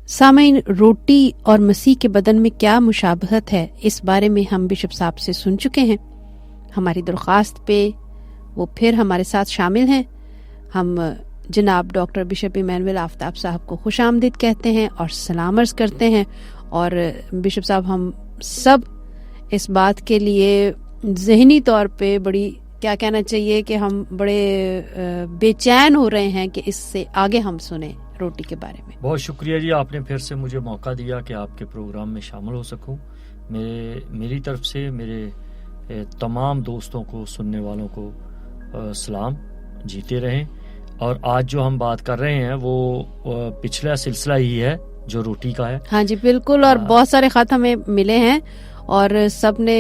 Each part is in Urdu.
سامعین، روٹی اور مسیح کے بدن میں کیا مشابہت ہے، اس بارے میں ہم بشپ صاحب سے سن چکے ہیں۔ ہماری درخواست پہ وہ پھر ہمارے ساتھ شامل ہیں۔ ہم جناب ڈاکٹر بشپ ایمینول آفتاب صاحب کو خوش آمدید کہتے ہیں اور سلام عرض کرتے ہیں۔ اور بشپ صاحب، ہم سب اس بات کے لیے ذہنی طور پہ بڑی کیا کہنا چاہیے کہ ہم بڑے بے چین ہو رہے ہیں کہ اس سے آگے ہم سنیں روٹی کے بارے میں۔ بہت شکریہ جی، آپ نے پھر سے مجھے موقع دیا کہ آپ کے پروگرام میں شامل ہو سکوں۔ میری طرف سے میرے تمام دوستوں کو، سننے والوں کو سلام، جیتے رہیں۔ اور آج جو ہم بات کر رہے ہیں وہ پچھلا سلسلہ ہی ہے جو روٹی کا ہے۔ ہاں جی بالکل، اور بہت سارے خط ہمیں ملے ہیں اور سب نے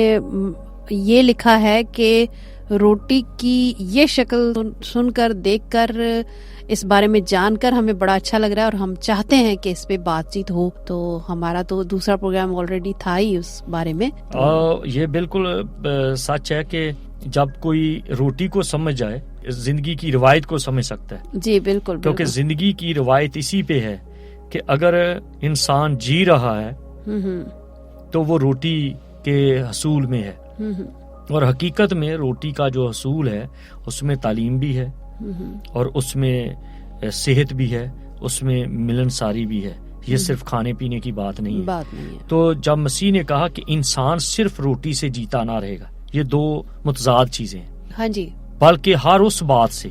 یہ لکھا ہے کہ روٹی کی یہ شکل سن کر، دیکھ کر، اس بارے میں جان کر ہمیں بڑا اچھا لگ رہا ہے اور ہم چاہتے ہیں کہ اس پہ بات چیت ہو۔ تو ہمارا تو دوسرا پروگرام آلریڈی تھا ہی اس بارے میں۔ یہ بالکل سچ ہے کہ جب کوئی روٹی کو سمجھ جائے، زندگی کی روایت کو سمجھ سکتا ہے۔ جی بالکل، کیونکہ زندگی کی روایت اسی پہ ہے کہ اگر انسان جی رہا ہے تو وہ روٹی کے حصول میں ہے، اور حقیقت میں روٹی کا جو حصول ہے اس میں تعلیم بھی ہے، اور اس میں صحت بھی ہے، اس میں ملنساری بھی ہے۔ یہ صرف کھانے پینے کی بات نہیں ہے۔ تو جب مسیح نے کہا کہ انسان صرف روٹی سے جیتا نہ رہے گا، یہ دو متضاد چیزیں ہیں۔ ہاں جی، بلکہ ہر اس بات سے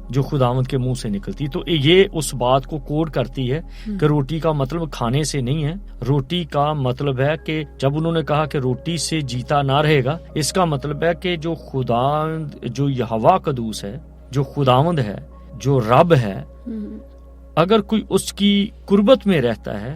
جو خداوند کے منہ سے نکلتی، تو یہ اس بات کو کوڈ کرتی ہے کہ روٹی کا مطلب کھانے سے نہیں ہے۔ روٹی کا مطلب ہے کہ جب انہوں نے کہا کہ روٹی سے جیتا نہ رہے گا، اس کا مطلب ہے کہ جو خداوند، جو یہوہ قدوس ہے، جو خداوند ہے، جو رب ہے، اگر کوئی اس کی قربت میں رہتا ہے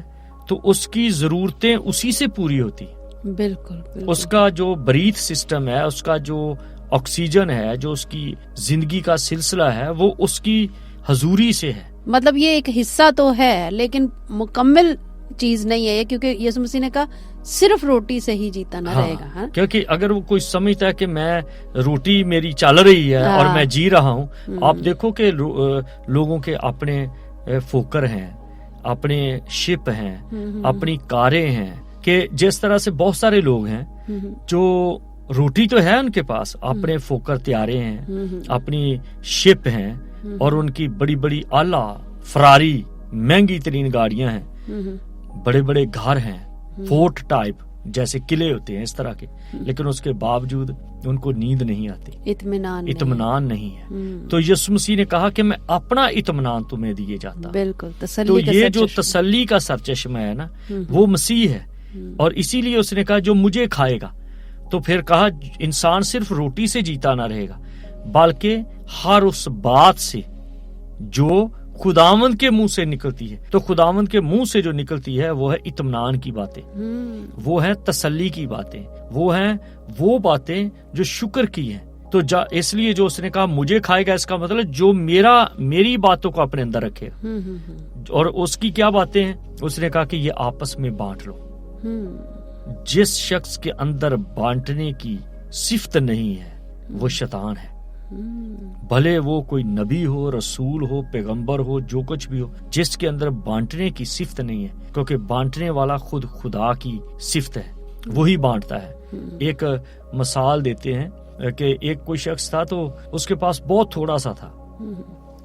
تو اس کی ضرورتیں اسی سے پوری ہوتی۔ بالکل۔ اس کا جو بریتھ سسٹم ہے، اس کا جو آکسیجن ہے، جو اس کی زندگی کا سلسلہ ہے، وہ اس کی حضوری سے ہے۔ مطلب یہ ایک حصہ تو ہے لیکن مکمل چیز نہیں ہے، کیونکہ یسوع مسیح نے کہا صرف روٹی سے ہی جیتا نہ رہے گا۔ کیونکہ اگر وہ کوئی سمجھتا ہے کہ میں روٹی میری چل رہی ہے اور میں جی رہا ہوں، آپ دیکھو کہ لوگوں کے اپنے فوکر ہیں، اپنے شپ ہیں، اپنی کاریں ہیں، کہ جس طرح سے بہت سارے لوگ ہیں جو روٹی تو ہے ان کے پاس، اپنے فوکر طیارے ہیں، اپنی شپ ہیں، اور ان کی بڑی بڑی اعلیٰ فراری مہنگی ترین گاڑیاں ہیں، بڑے بڑے گھر ہیں، فورٹ ٹائپ جیسے قلعے ہوتے ہیں اس طرح کے، لیکن اس کے باوجود ان کو نیند نہیں آتی، اطمینان نہیں ہے۔ تو یسوع مسیح نے کہا کہ میں اپنا اطمینان تمہیں دیے جاتا۔ بالکل، تو یہ جو تسلی کا سرچشمہ ہے نا، وہ مسیح ہے، اور اسی لیے اس نے کہا جو مجھے کھائے گا۔ تو پھر کہا انسان صرف روٹی سے جیتا نہ رہے گا، بلکہ ہر اس بات سے جو خداوند کے منہ سے نکلتی ہے۔ تو خداوند کے منہ سے جو نکلتی ہے وہ ہے اطمینان کی باتیں، وہ ہیں تسلی کی باتیں، وہ ہیں وہ باتیں جو شکر کی ہیں۔ تو اس لیے جو اس نے کہا مجھے کھائے گا، اس کا مطلب جو میری باتوں کو اپنے اندر رکھے گا۔ اور اس کی کیا باتیں ہیں؟ اس نے کہا کہ یہ آپس میں بانٹ لو۔ جس شخص کے اندر بانٹنے کی صفت نہیں ہے وہ شیطان ہے، بھلے وہ کوئی نبی ہو، رسول ہو، پیغمبر ہو، جو کچھ بھی ہو، جس کے اندر بانٹنے کی صفت نہیں ہے، کیونکہ بانٹنے والا خود خدا کی صفت ہے، وہی بانٹتا ہے۔ ایک مثال دیتے ہیں کہ ایک کوئی شخص تھا تو اس کے پاس بہت تھوڑا سا تھا۔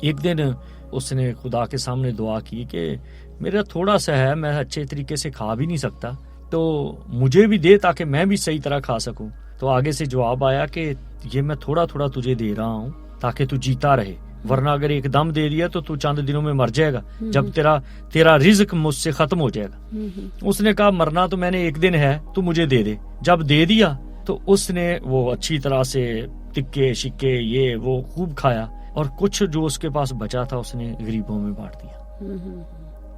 ایک دن اس نے خدا کے سامنے دعا کی کہ میرا تھوڑا سا ہے، میں اچھے طریقے سے کھا بھی نہیں سکتا، تو مجھے بھی دے تاکہ میں بھی صحیح طرح کھا سکوں۔ تو آگے سے جواب آیا کہ یہ میں تھوڑا تھوڑا تجھے دے رہا ہوں تاکہ تو جیتا رہے، ورنہ اگر ایک دم دے دیا تو چند دنوں میں مر جائے گا، جب تیرا رزق مجھ سے ختم ہو جائے گا۔ اس نے کہا مرنا تو میں نے ایک دن ہے، تو مجھے دے دے۔ جب دے دیا تو اس نے وہ اچھی طرح سے تکے شکے یہ وہ خوب کھایا، اور کچھ جو اس کے پاس بچا تھا اس نے غریبوں میں بانٹ دیا۔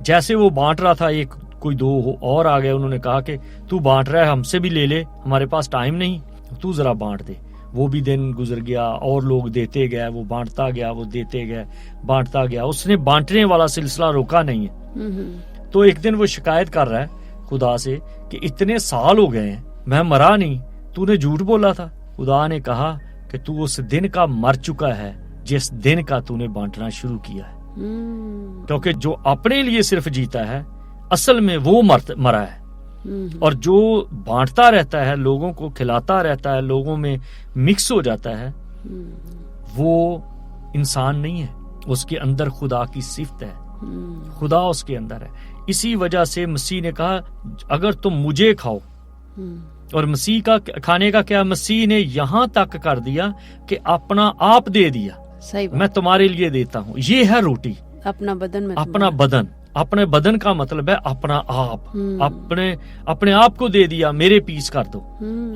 جیسے وہ بانٹ رہا تھا، ایک کوئی دو اور آ گئے، انہوں نے کہا کہ تو بانٹ رہا ہے، ہم سے بھی لے لے، ہمارے پاس ٹائم نہیں، تو ذرا بانٹ دے۔ وہ بھی دن گزر گیا، اور لوگ دیتے گئے، وہ بانٹتا گیا، وہ دیتے گئے، بانٹتا گیا، اس نے بانٹنے والا سلسلہ روکا نہیں ہے۔ تو ایک دن وہ شکایت کر رہا ہے خدا سے کہ اتنے سال ہو گئے ہیں میں مرا نہیں، تو نے جھوٹ بولا تھا۔ خدا نے کہا کہ تو اس دن کا مر چکا ہے جس دن کا تو نے بانٹنا شروع کیا ہے، کیونکہ جو اپنے لیے صرف جیتا ہے اصل میں وہ مرا ہے، اور جو بانٹتا رہتا ہے، لوگوں کو کھلاتا رہتا ہے، لوگوں میں مکس ہو جاتا ہے، وہ انسان نہیں ہے، اس کے اندر خدا کی صفت ہے، خدا اس کے اندر ہے۔ اسی وجہ سے مسیح نے کہا اگر تم مجھے کھاؤ، اور مسیح کا کھانے کا کیا، مسیح نے یہاں تک کر دیا کہ اپنا آپ دے دیا، میں تمہارے لیے دیتا ہوں، یہ ہے روٹی، اپنا بدن میں، اپنا بدن، اپنے بدن کا مطلب ہے اپنا آپ، اپنے آپ کو دے دیا، میرے پیس کر دو۔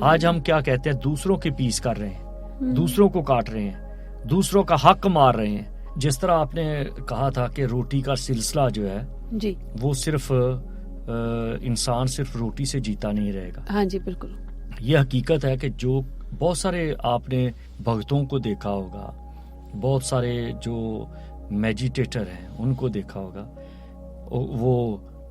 آج ہم کیا کہتے ہیں، دوسروں کے پیس کر رہے ہیں، دوسروں کو کاٹ رہے ہیں، دوسروں کا حق مار رہے ہیں۔ جس طرح آپ نے کہا تھا کہ روٹی کا سلسلہ جو ہے جی، وہ صرف انسان صرف روٹی سے جیتا نہیں رہے گا۔ ہاں جی بالکل، یہ حقیقت ہے کہ جو بہت سارے آپ نے بھگتوں کو دیکھا ہوگا، بہت سارے جو میڈیٹیٹر ہیں ان کو دیکھا ہوگا، وہ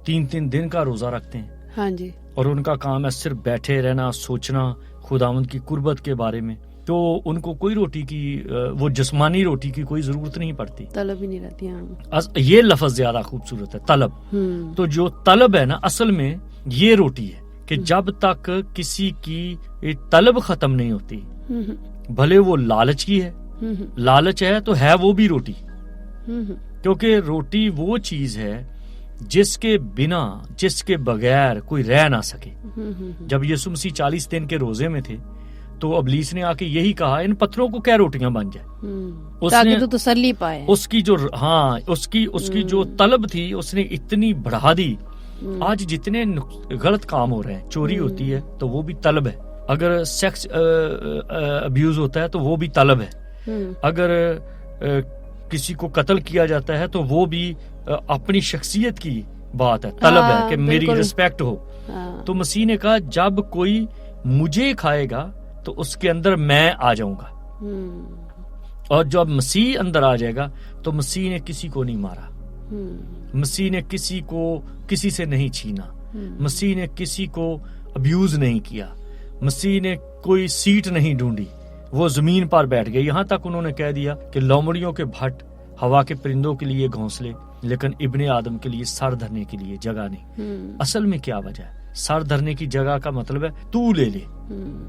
3 دن کا روزہ رکھتے ہیں، ہاں جی، اور ان کا کام ہے صرف بیٹھے رہنا، سوچنا خداوند کی قربت کے بارے میں، تو ان کو کوئی روٹی کی، وہ جسمانی روٹی کی کوئی ضرورت نہیں پڑتی، طلب ہی نہیں رہتی۔ ہاں، یہ لفظ زیادہ خوبصورت ہے، طلب۔ تو جو طلب ہے نا، اصل میں یہ روٹی ہے کہ جب تک کسی کی طلب ختم نہیں ہوتی، بھلے وہ لالچ کی ہے، لالچ ہے تو ہے وہ بھی روٹی، کیونکہ روٹی وہ چیز ہے جس کے بنا، جس کے بغیر کوئی رہ نہ سکے۔ جب یسوع مسیح 40 دن کے روزے میں تھے تو ابلیس نے آ کے یہی کہا ان پتھروں کو کیا روٹیاں بن جائے، تاکہ تو تسلی پائے۔ اس کی جو اس کی جو طلب تھی اس نے اتنی بڑھا دی۔ آج جتنے غلط کام ہو رہے ہیں، چوری ہوتی ہے تو وہ بھی طلب ہے، اگر سیکس ابیوز ہوتا ہے تو وہ بھی طلب ہے، اگر کسی کو قتل کیا جاتا ہے تو وہ بھی اپنی شخصیت کی بات ہے، طلب ہے کہ میری رسپیکٹ ہو۔ تو مسیح نے کہا جب کوئی مجھے کھائے گا تو اس کے اندر میں آ جاؤں گا، اور جب مسیح اندر آ جائے گا تو مسیح نے کسی کو نہیں مارا، مسیح نے کسی کو کسی سے نہیں چھینا، مسیح نے کسی کو ابیوز نہیں کیا، مسیح نے کوئی سیٹ نہیں ڈھونڈی، وہ زمین پر بیٹھ گئے۔ یہاں تک انہوں نے کہہ دیا کہ لومڑیوں کے بھٹ، ہوا کے پرندوں کے لیے گھونسلے، لیکن ابن آدم کے لیے سر دھرنے کے لیے جگہ نہیں۔ اصل میں کیا وجہ ہے؟ سر دھرنے کی جگہ کا مطلب ہے تو لے لے،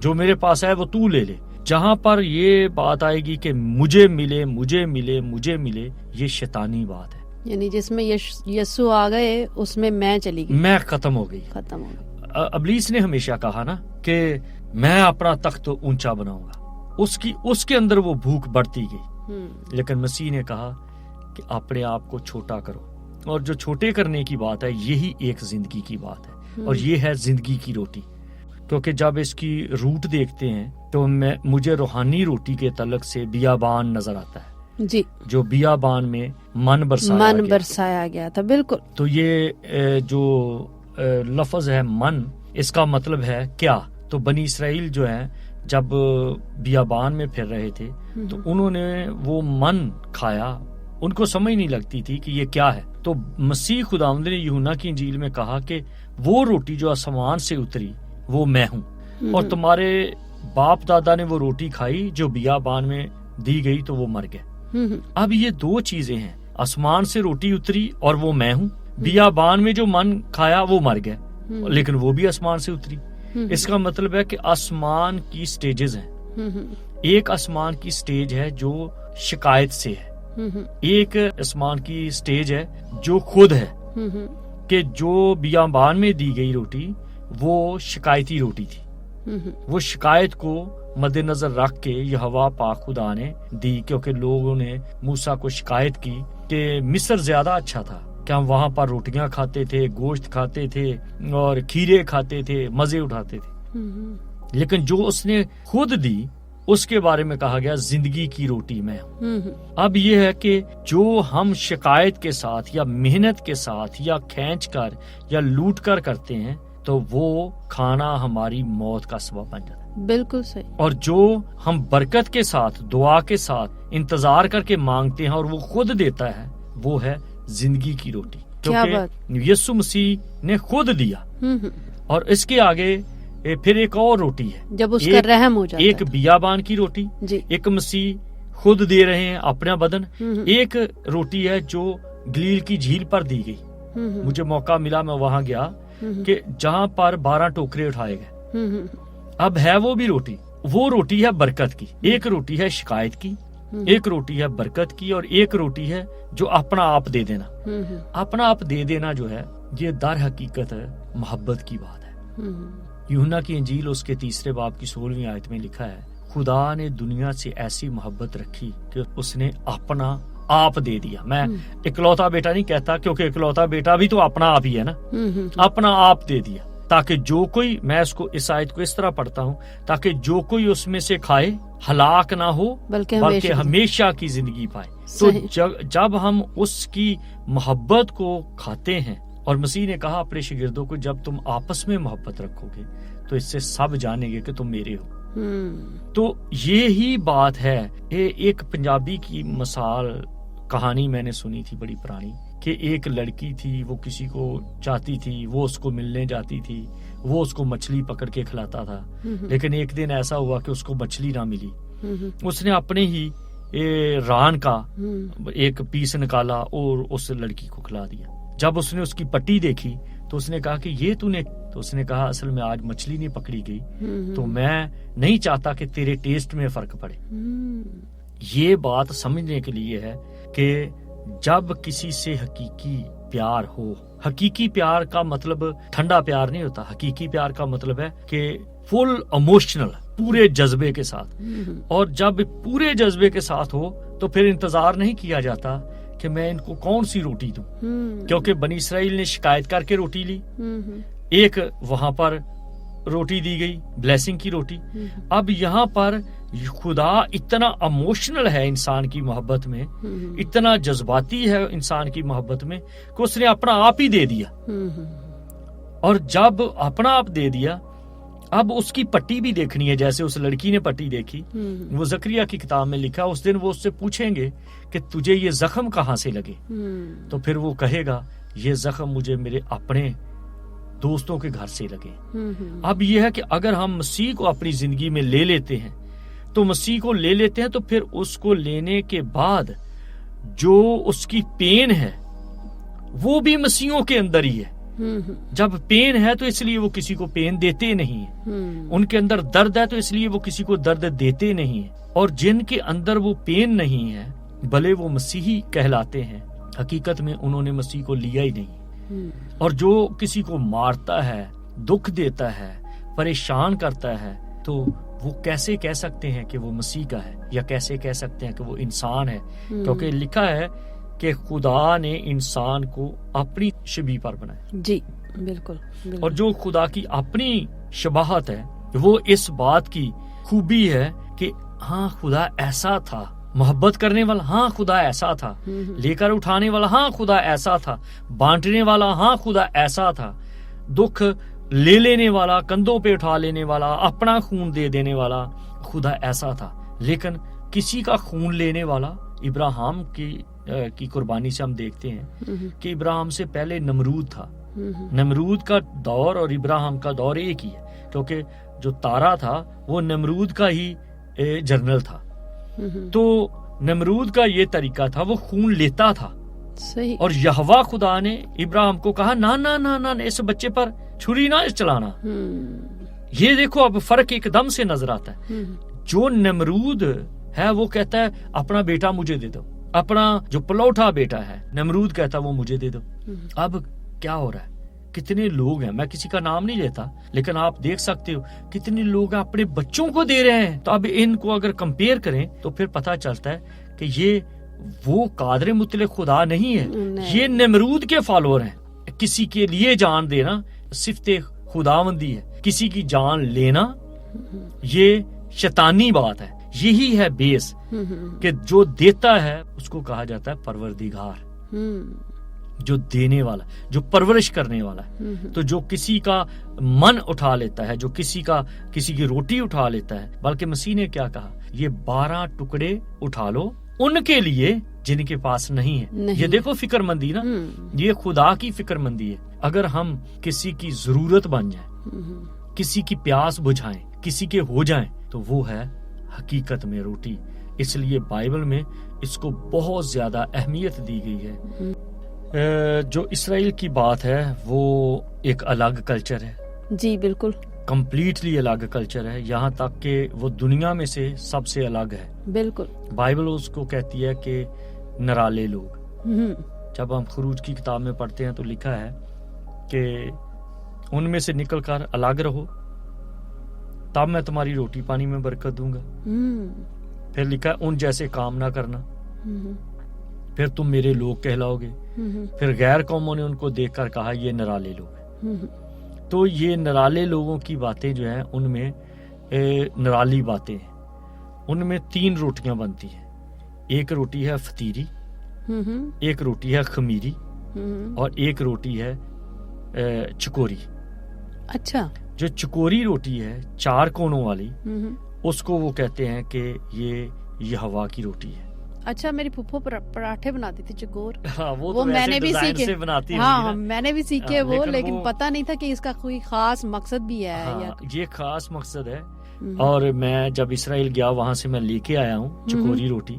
جو میرے پاس ہے وہ تو لے لے۔ جہاں پر یہ بات آئے گی کہ مجھے ملے، مجھے ملے، مجھے ملے، یہ شیطانی بات ہے، یعنی جس میں یسوع آ گئے اس میں میں چلی گئی، میں ختم ہو گئی۔ ابلیس نے ہمیشہ کہا نا کہ میں اپنا تخت اونچا بناؤں گا، اس کے اندر وہ بھوک بڑھتی گئی، لیکن مسیح نے کہا کہ اپنے آپ کو چھوٹا کرو، اور جو چھوٹے کرنے کی بات ہے یہی ایک زندگی کی بات ہے، اور یہ ہے زندگی کی روٹی۔ کیونکہ جب اس کی روٹ دیکھتے ہیں تو مجھے روحانی روٹی کے تعلق سے بیابان نظر آتا ہے جی، جو بیابان میں من برسایا گیا تھا، بالکل۔ تو یہ جو لفظ ہے من، اس کا مطلب ہے کیا؟ تو بنی اسرائیل جو ہے جب بیابان میں پھر رہے تھے تو انہوں نے وہ من کھایا، ان کو سمجھ نہیں لگتی تھی کہ یہ کیا ہے۔ تو مسیح خداوند نے یوحنا کی انجیل میں کہا کہ وہ روٹی جو آسمان سے اتری وہ میں ہوں، اور تمہارے باپ دادا نے وہ روٹی کھائی جو بیابان میں دی گئی تو وہ مر گئے۔ اب یہ دو چیزیں ہیں، آسمان سے روٹی اتری اور وہ میں ہوں، بیابان میں جو من کھایا وہ مر گئے، لیکن وہ بھی آسمان سے اتری۔ اس کا مطلب ہے کہ آسمان کی سٹیجز ہیں، ایک آسمان کی سٹیج ہے جو شکایت سے ہے، ایک آسمان کی سٹیج ہے جو خود ہے، کہ جو بیابان میں دی گئی روٹی وہ شکایتی روٹی تھی، وہ شکایت کو مد نظر رکھ کے یہوہ پاک خدا نے دی، کیونکہ لوگوں نے موسیٰ کو شکایت کی کہ مصر زیادہ اچھا تھا، کہ ہم وہاں پر روٹیاں کھاتے تھے، گوشت کھاتے تھے اور کھیرے کھاتے تھے، مزے اٹھاتے تھے، لیکن جو اس نے خود دی اس کے بارے میں کہا گیا زندگی کی روٹی میں ہوں۔ اب یہ ہے کہ جو ہم شکایت کے ساتھ یا محنت کے ساتھ یا کھینچ کر یا لوٹ کر کرتے ہیں تو وہ کھانا ہماری موت کا سبب بن جاتا ہے، بالکل صحیح۔ اور جو ہم برکت کے ساتھ، دعا کے ساتھ انتظار کر کے مانگتے ہیں اور وہ خود دیتا ہے، وہ ہے زندگی کی روٹی، کیونکہ یسوع مسیح نے خود دیا۔ اور اس کے آگے پھر ایک اور روٹی ہے جب اس کا رحم ہو جاتا ہے، ایک بیابان کی روٹی، ایک مسیح خود دے رہے ہیں اپنا بدن، ایک روٹی ہے جو گلیل کی جھیل پر دی گئی، مجھے موقع ملا، میں وہاں گیا کہ جہاں پر 12 ٹوکرے اٹھائے گئے. اب ہے وہ بھی روٹی، وہ روٹی ہے برکت کی. ایک روٹی ہے شکایت کی، ایک روٹی ہے برکت کی، اور ایک روٹی ہے جو اپنا آپ دے دینا. اپنا آپ دے دینا جو ہے یہ در حقیقت محبت کی بات ہے. یوحنا کی انجیل اس کے 3 باب کی 16ویں آیت میں لکھا ہے، خدا نے دنیا سے ایسی محبت رکھی کہ اس نے اپنا آپ دے دیا. میں اکلوتا بیٹا نہیں کہتا، کیونکہ اکلوتا بیٹا بھی تو اپنا آپ ہی ہے نا. اپنا آپ دے دیا تاکہ جو کوئی، میں اس آیت کو اس طرح پڑھتا ہوں، تاکہ جو کوئی اس میں سے کھائے ہلاک نہ ہو بلکہ ہمیشہ کی زندگی پائے. تو جب ہم اس کی محبت کو کھاتے ہیں، اور مسیح نے کہا اپنے شاگردوں کو، جب تم آپس میں محبت رکھو گے تو اس سے سب جانیں گے کہ تم میرے ہو. تو یہی بات ہے. ایک پنجابی کی مثال کہانی میں نے سنی تھی بڑی پرانی، کہ ایک لڑکی تھی، وہ کسی کو چاہتی تھی، وہ اس کو ملنے جاتی تھی، وہ اس کو مچھلی پکڑ کے کھلاتا تھا. لیکن ایک دن ایسا ہوا کہ اس کو مچھلی نہ ملی. اس نے اپنے ہی ران کا ایک پیس نکالا اور اس لڑکی کو کھلا دیا. جب اس نے اس کی پٹی دیکھی تو اس نے کہا کہ یہ تو نے، تو اس نے کہا اصل میں آج مچھلی نہیں پکڑی گئی، تو میں نہیں چاہتا کہ تیرے ٹیسٹ میں فرق پڑے. یہ بات سمجھنے کے لیے ہے کہ جب کسی سے حقیقی پیار ہو، حقیقی پیار کا مطلب ٹھنڈا پیار نہیں ہوتا. حقیقی پیار کا مطلب ہے کہ فل ایموشنل، پورے جذبے کے ساتھ. اور جب پورے جذبے کے ساتھ ہو تو پھر انتظار نہیں کیا جاتا کہ میں ان کو کون سی روٹی دوں، کیونکہ بنی اسرائیل نے شکایت کر کے روٹی لی. ایک وہاں پر روٹی دی گئی، بلیسنگ کی روٹی. اب یہاں پر خدا اتنا ایموشنل ہے انسان کی محبت میں، اتنا جذباتی ہے انسان کی محبت میں کہ اس نے اپنا آپ ہی دے دیا. اور جب اپنا آپ دے دیا، اب اس کی پٹی بھی دیکھنی ہے، جیسے اس لڑکی نے پٹی دیکھی. وہ زکریا کی کتاب میں لکھا، اس دن وہ اس سے پوچھیں گے کہ تجھے یہ زخم کہاں سے لگے، تو پھر وہ کہے گا یہ زخم مجھے میرے اپنے دوستوں کے گھر سے لگے. اب یہ ہے کہ اگر ہم مسیح کو اپنی زندگی میں لے لیتے ہیں، تو مسیح کو لے لیتے ہیں، تو پھر اس کو لینے کے بعد جو اس کی پین ہے وہ بھی مسیحوں کے اندر ہی ہے. جب پین ہے تو اس لیے وہ کسی کو پین دیتے نہیں ہیں. ان کے اندر درد ہے تو اس لیے وہ کسی کو درد دیتے نہیں ہیں. اور جن کے اندر وہ پین نہیں ہے، بھلے وہ مسیحی کہلاتے ہیں، حقیقت میں انہوں نے مسیح کو لیا ہی نہیں. اور جو کسی کو مارتا ہے، دکھ دیتا ہے، پریشان کرتا ہے، تو وہ کیسے کہہ سکتے ہیں کہ وہ مسیح کا ہے، یا کیسے کہہ سکتے ہیں کہ وہ انسان ہے؟ کیونکہ لکھا ہے کہ خدا نے انسان کو اپنی شبیہ پر بنایا. جی بالکل. اور جو خدا کی اپنی شباہت ہے، وہ اس بات کی خوبی ہے کہ ہاں خدا ایسا تھا، محبت کرنے والا، ہاں خدا ایسا تھا، لے کر اٹھانے والا، ہاں خدا ایسا تھا، بانٹنے والا، ہاں خدا ایسا تھا، دکھ لے لینے والا، کندھوں پہ اٹھا لینے والا، اپنا خون دے دینے والا، خدا ایسا تھا. لیکن کسی کا خون لینے والا ابراہیم کی قربانی سے ہم دیکھتے ہیں کہ ابراہیم سے پہلے نمرود تھا. نمرود کا دور اور ابراہیم کا دور ایک ہی ہے، کیونکہ جو تارا تھا وہ نمرود کا ہی جنرل تھا. تو نمرود کا یہ طریقہ تھا، وہ خون لیتا تھا. صحیح. اور یہوہ خدا نے ابراہیم کو کہا نہ نہ نہ نہ اس بچے پر چھری نہ چلانا. یہ دیکھو اب فرق ایک دم سے نظر آتا ہے. جو نمرود ہے وہ کہتا ہے اپنا بیٹا مجھے دے دو، اپنا جو پلوٹا بیٹا ہے نمرود کہتا ہے وہ مجھے دے دو. اب کیا ہو رہا ہے؟ کتنے لوگ ہیں، میں کسی کا نام نہیں لیتا، لیکن آپ دیکھ سکتے ہو کتنے لوگ اپنے بچوں کو دے رہے ہیں. تو اب ان کو اگر کمپیئر کریں تو پھر پتہ چلتا ہے کہ یہ وہ قادر مطلق خدا نہیں ہے، یہ نمرود کے فالوور ہیں. کسی کے لیے جان دینا صفت خداوندی ہے، کسی کی جان لینا یہ شیطانی بات ہے. یہی ہے بیس کہ جو دیتا ہے اس کو کہا جاتا ہے پروردگار، جو دینے والا، جو پرورش کرنے والا ہے. تو جو کسی کا من اٹھا لیتا ہے، جو کسی کی روٹی اٹھا لیتا ہے، بلکہ مسیح نے کیا کہا، یہ 12 ٹکڑے اٹھا لو ان کے لیے جن کے پاس نہیں ہے. یہ دیکھو فکر مندی نا، یہ خدا کی فکر مندی ہے. اگر ہم کسی کی ضرورت بن جائیں، کسی کی پیاس بجھائیں، کسی کے ہو جائیں، تو وہ ہے حقیقت میں روٹی. اس لیے بائبل میں اس کو بہت زیادہ اہمیت دی گئی ہے. جو اسرائیل کی بات ہے وہ ایک الگ کلچر ہے، جی بالکل، کمپلیٹلی الگ کلچر ہے، یہاں تک کہ وہ دنیا میں سے سب سے الگ ہے۔ بالکل، بائبل اس کو کہتی ہے کہ نرالے لوگ۔ ہم، جب ہم خروج کی کتاب میں پڑھتے ہیں تو لکھا ہے کہ ان میں سے نکل کر الگ رہو، تب میں تمہاری روٹی پانی میں برکت دوں گا۔ ہم، پھر لکھا ہے ان جیسے کام نہ کرنا، ہم، پھر تم میرے لوگ کہلاؤ گے۔ ہم، پھر غیر قوموں نے ان کو دیکھ کر کہا یہ نرالے لوگ ہیں۔ ہم، تو یہ نرالے لوگوں کی باتیں جو ہیں ان میں نرالی باتیں ہیں، ان میں 3 روٹیاں بنتی ہیں، ایک روٹی ہے فطیری، ہم، ایک روٹی ہے خمیری، ہم، اور ایک روٹی ہے چکوری۔ اچھا، جو چکوری روٹی ہے 4 کونوں والی، ہم، اس کو وہ کہتے ہیں کہ یہ یہوہ کی روٹی ہے۔ اچھا، میری پھپھو پراٹھے بناتی تھی چکور، ہاں وہ میں نے بھی سیکھے، سے بناتی ہوگی ہاں نا۔ میں نے بھی سیکھے ہاں، وہ، لیکن لیکن پتہ نہیں تھا کہ اس کا کوئی خاص مقصد بھی ہے ہاں یا یہ خاص مقصد ہے۔ اور میں جب اسرائیل گیا وہاں سے میں لے کے آیا ہوں چکوری روٹی،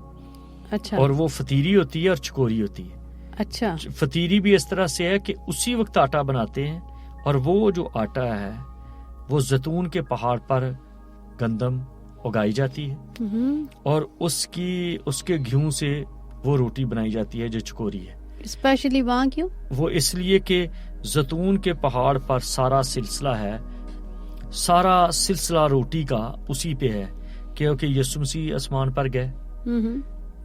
اچھا، اور وہ فطیری ہوتی ہے اور چکوری ہوتی ہے۔ اچھا، فطیری بھی اس طرح سے ہے کہ اسی وقت آٹا بناتے ہیں، اور وہ جو آٹا ہے وہ زیتون کے پہاڑ پر گندم اگائی جاتی ہے، ہم، اور اس کے گھیوں سے وہ روٹی بنائی جاتی ہے جو چکوری ہے۔ اسپیشلی وہاں کیوں؟ وہ اس لیے کہ زیتون کے پہاڑ پر سارا سلسلہ روٹی کا اسی پہ ہے، کیونکہ یسوع مسیح آسمان پر گئے، ہم،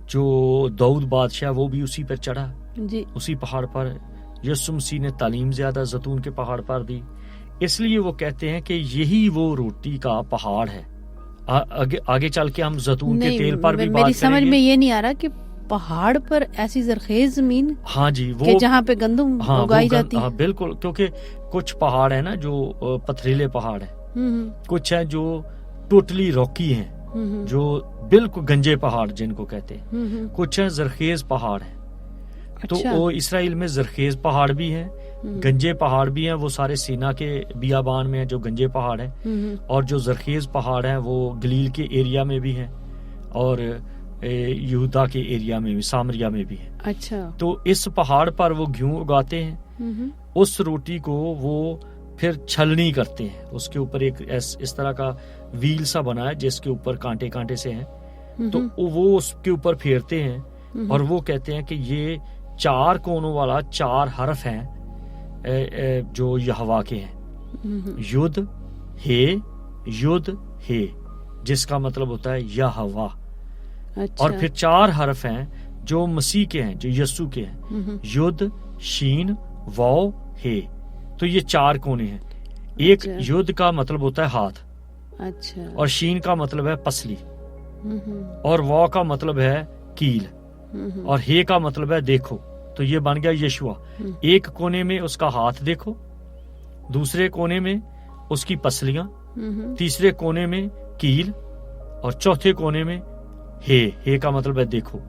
جو داؤد بادشاہ وہ بھی اسی پر چڑھا، جی، اسی پہاڑ پر۔ یسوع مسیح نے تعلیم زیادہ زیتون کے پہاڑ پر دی، اس لیے وہ کہتے ہیں کہ یہی وہ روٹی کا پہاڑ ہے۔ آگے چل کے ہم زیتون کے تیل پر بھی بات کریں گے۔ میری سمجھ میں یہ نہیں آ رہا کہ پہاڑ پر ایسی زرخیز زمین، ہاں جی، وہ کہ جہاں پہ گندم اگائی جاتی ہے۔ ہاں بالکل، کیونکہ کچھ پہاڑ ہیں نا جو پتھریلے پہاڑ ہیں، کچھ ہیں جو ٹوٹلی راکی ہیں، جو بالکل گنجے پہاڑ جن کو کہتے ہیں، کچھ ہیں زرخیز پہاڑ ہیں۔ تو وہ اسرائیل میں زرخیز پہاڑ بھی ہیں، گنجے پہاڑ بھی ہیں، وہ سارے سینا کے بیابان میں ہیں جو گنجے پہاڑ ہیں، اور جو زرخیز پہاڑ ہیں وہ گلیل کے ایریا میں بھی ہیں، اور یہودا کے ایریا میں بھی، سامریا میں بھی ہیں۔ اچھا، تو اس پہاڑ پر وہ گھیوں اگاتے ہیں، اس روٹی کو وہ پھر چھلنی کرتے ہیں، اس کے اوپر ایک اس طرح کا ویل سا بنا ہے جس کے اوپر کانٹے کانٹے سے ہیں، تو وہ اس کے اوپر پھیرتے ہیں، اور وہ کہتے ہیں کہ یہ 4 کونوں والا 4 حرف ہیں جو یہوہ کے ہیں، ید ہے جس کا مطلب ہوتا ہے یہوہ، اور پھر 4 حرف ہیں جو مسیح کے ہیں، جو یسوع کے ہیں، ید، شین، واو، ہے۔ تو یہ 4 کونے ہیں۔ ایک ید کا مطلب ہوتا ہے ہاتھ، اچھا، اور شین کا مطلب ہے پسلی، اور واو کا مطلب ہے کیل، اور ہے کا مطلب ہے دیکھو۔ تو یہ بن گیا یشوع۔ ایک کونے میں اس کا ہاتھ دیکھو، دوسرے کونے میں اس کی پسلیاں، تیسرے کونے میں کیل، اور چوتھے کونے میں ہے کا مطلب ہے دیکھو۔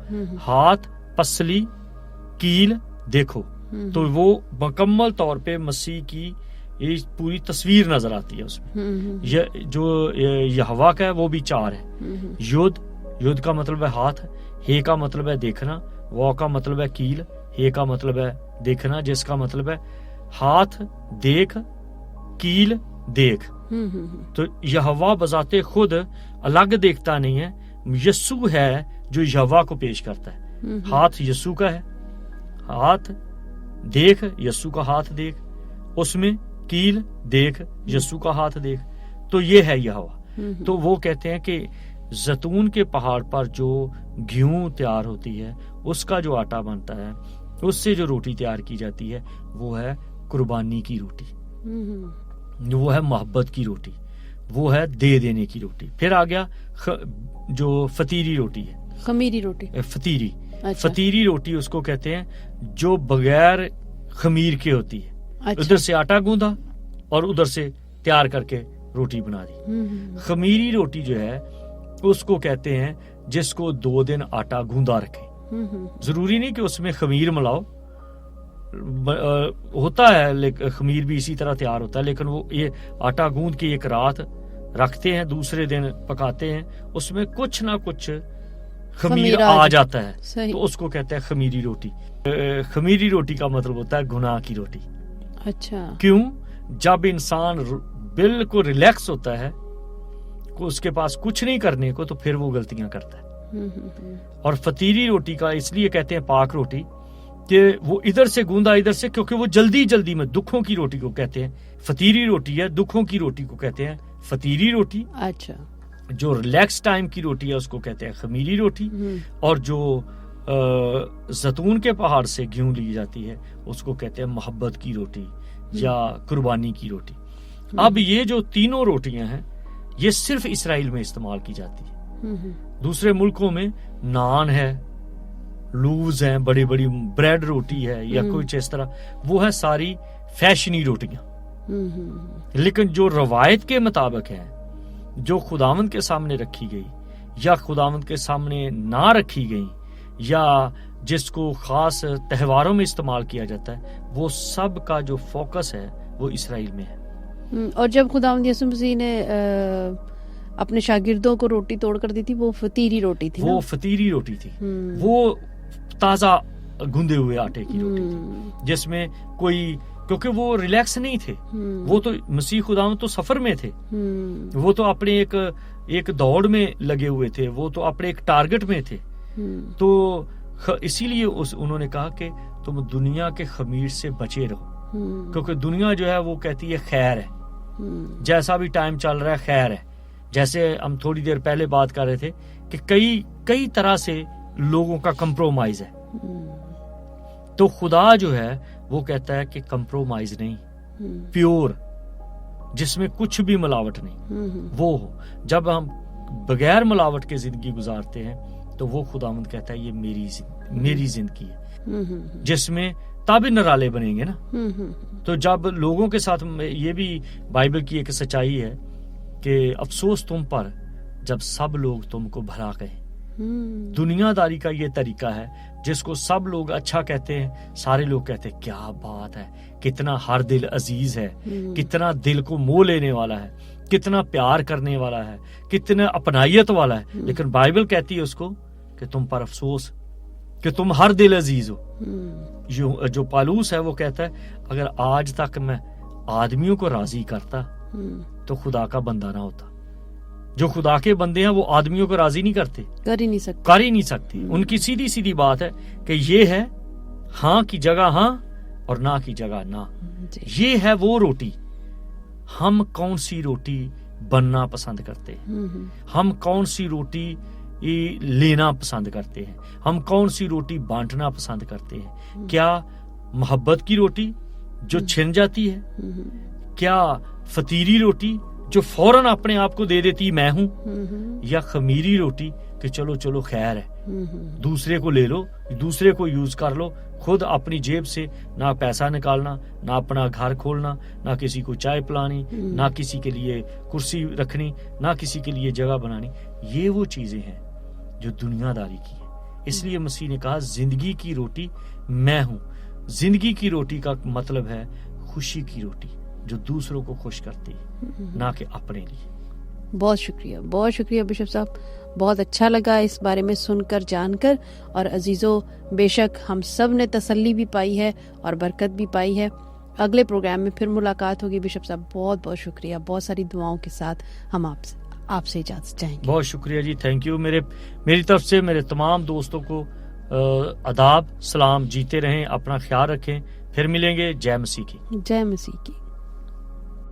ہاتھ، پسلی، کیل، دیکھو۔ تو وہ مکمل طور پہ مسیح کی یہ پوری تصویر نظر آتی ہے اس میں۔ جو یہوہ کا ہے وہ بھی 4 ہے۔ ید کا مطلب ہے ہاتھ، ہے کا مطلب ہے دیکھنا، واو کا مطلب ہے کیل، ہے کا مطلب ہے دیکھنا، جس کا مطلب ہے ہاتھ دیکھ، کیل دیکھ۔ تو یہوہ بذات خود الگ دیکھتا نہیں ہے، یسوع ہے جو یہوہ کو پیش کرتا ہے۔ ہاتھ یسوع کا ہے، ہاتھ دیکھ، یسوع کا ہاتھ دیکھ، اس میں کیل دیکھ، یسوع کا ہاتھ دیکھ۔ تو یہ ہے یہوہ۔ تو وہ کہتے ہیں کہ زیتون کے پہاڑ پر جو گھیوں تیار ہوتی ہے، اس کا جو آٹا بنتا ہے، اس سے جو روٹی تیار کی جاتی ہے، وہ ہے قربانی کی روٹی، وہ ہے محبت کی روٹی، وہ ہے دے دینے کی روٹی۔ پھر آ گیا جو فطیری روٹی ہے، خمیری روٹی، فطیری۔ اچھا، فطیری روٹی اس کو کہتے ہیں جو بغیر خمیر کے ہوتی ہے۔ اچھا، ادھر سے آٹا گوندھا اور ادھر سے تیار کر کے روٹی بنا دی۔ خمیری روٹی جو ہے اس کو کہتے ہیں جس کو 2 دن آٹا گوندا رکھے۔ ضروری نہیں کہ اس میں خمیر ملاؤ، ہوتا ہے خمیر بھی اسی طرح تیار ہوتا ہے، لیکن وہ یہ آٹا گوند کے ایک رات رکھتے ہیں، دوسرے دن پکاتے ہیں، اس میں کچھ نہ کچھ خمیر آ جاتا ہے صحیح. تو اس کو کہتے ہیں خمیری روٹی. خمیری روٹی کا مطلب ہوتا ہے گناہ کی روٹی. اچھا. کیوں؟ جب انسان بالکل ریلیکس ہوتا ہے اس کے پاس کچھ نہیں کرنے کو تو پھر وہ غلطیاں کرتا ہے. اور فطیری روٹی کا اس لیے کہتے ہیں پاک روٹی کہ وہ ادھر سے گوندا ادھر سے، کیونکہ وہ جلدی جلدی میں دکھوں کی روٹی کو کہتے ہیں فطیری روٹی ہے، دکھوں کی روٹی کو کہتے ہیں فطیری روٹی. اچھا. جو ریلیکس ٹائم کی روٹی ہے اس کو کہتے ہیں خمیری روٹی. اور جو زیتون کے پہاڑ سے گیہوں لی جاتی ہے اس کو کہتے ہیں محبت کی روٹی یا قربانی کی روٹی. اب یہ جو تینوں روٹیاں ہیں یہ صرف اسرائیل میں استعمال کی جاتی ہے. دوسرے ملکوں میں نان ہے، لوز ہیں، بڑی بڑی بریڈ روٹی ہے یا کچھ اس طرح، وہ ہے ساری فیشنی روٹیاں. لیکن جو روایت کے مطابق ہے، جو خداوند کے سامنے رکھی گئی یا خداوند کے سامنے نہ رکھی گئی یا جس کو خاص تہواروں میں استعمال کیا جاتا ہے، وہ سب کا جو فوکس ہے وہ اسرائیل میں ہے. اور جب خداوند یسوع مسیح نے اپنے شاگردوں کو روٹی توڑ کر دی تھی وہ فطیری روٹی تھی. وہ فطیری روٹی تھی، وہ تازہ گوندے ہوئے آٹے کی روٹی تھی جس میں کوئی، کیونکہ وہ ریلیکس نہیں تھے. وہ تو مسیح خداوند تو سفر میں تھے، وہ تو اپنے ایک دوڑ میں لگے ہوئے تھے، وہ تو اپنے ایک ٹارگٹ میں تھے. تو اسی لیے انہوں نے کہا کہ تم دنیا کے خمیر سے بچے رہو، کیونکہ دنیا جو ہے وہ کہتی ہے خیر ہے، جیسا بھی ٹائم چل رہا ہے خیر ہے. جیسے ہم تھوڑی دیر پہلے بات کر رہے تھے کہ کئی طرح سے لوگوں کا کمپرومائز ہے. تو خدا جو ہے وہ کہتا ہے کہ کمپرومائز نہیں، پیور، جس میں کچھ بھی ملاوٹ نہیں، وہ ہو. جب ہم بغیر ملاوٹ کے زندگی گزارتے ہیں تو وہ خداوند کہتا ہے یہ میری زندگی ہے، جس میں تاب نرالے بنیں گے نا. تو جب لوگوں کے ساتھ، یہ بھی بائبل کی ایک سچائی ہے کہ افسوس تم پر جب سب لوگ تم کو بھلا کہیں. دنیا داری کا یہ طریقہ ہے جس کو سب لوگ اچھا کہتے ہیں، سارے لوگ کہتے ہیں کیا بات ہے، کتنا ہر دل عزیز ہے، کتنا دل کو موہ لینے والا ہے، کتنا پیار کرنے والا ہے، کتنا اپنائیت والا ہے. لیکن بائبل کہتی ہے اس کو کہ تم پر افسوس کہ تم ہر دل عزیز ہو. جو پالوس ہے وہ کہتا ہے اگر آج تک میں آدمیوں کو راضی کرتا تو خدا کا بندہ نہ ہوتا. جو خدا کے بندے ہیں وہ آدمیوں کو راضی نہیں کرتے، کر ہی نہیں سکتے. ان کی سیدھی بات ہے کہ یہ ہے ہاں کی جگہ ہاں اور نہ کی جگہ نہ. یہ ہے وہ روٹی. ہم کون سی روٹی بننا پسند کرتے ہیں، ہم کون سی روٹی لینا پسند کرتے ہیں، ہم کون سی روٹی بانٹنا پسند کرتے ہیں. کیا محبت کی روٹی جو چھن جاتی ہے، کیا فطیری روٹی جو فوراً اپنے آپ کو دے دیتی میں ہوں، یا خمیری روٹی کہ چلو خیر ہے، دوسرے کو لے لو، دوسرے کو یوز کر لو، خود اپنی جیب سے نہ پیسہ نکالنا، نہ اپنا گھر کھولنا، نہ کسی کو چائے پلانی، نہ کسی کے لیے کرسی رکھنی، نہ کسی کے لیے جگہ بنانی. یہ وہ چیزیں ہیں جو دنیا داری کی ہے. اس لیے مسیح نے کہا زندگی کی روٹی میں ہوں. زندگی کی روٹی کا مطلب ہے خوشی کی روٹی جو دوسروں کو خوش کرتی ہے، نہ کہ اپنے لیے. بہت شکریہ بشپ صاحب، بہت اچھا لگا اس بارے میں سن کر، جان کر. اور عزیزو، بے شک ہم سب نے تسلی بھی پائی ہے اور برکت بھی پائی ہے. اگلے پروگرام میں پھر ملاقات ہوگی. بشپ صاحب بہت شکریہ. بہت ساری دعاؤں کے ساتھ ہم آپ سے اجازت چاہیں گے. بہت شکریہ جی، تھینک یو. میری طرف سے میرے تمام دوستوں کو آداب، سلام. جیتے رہیں، اپنا خیال رکھیں. پھر ملیں گے. جے مسیح کی.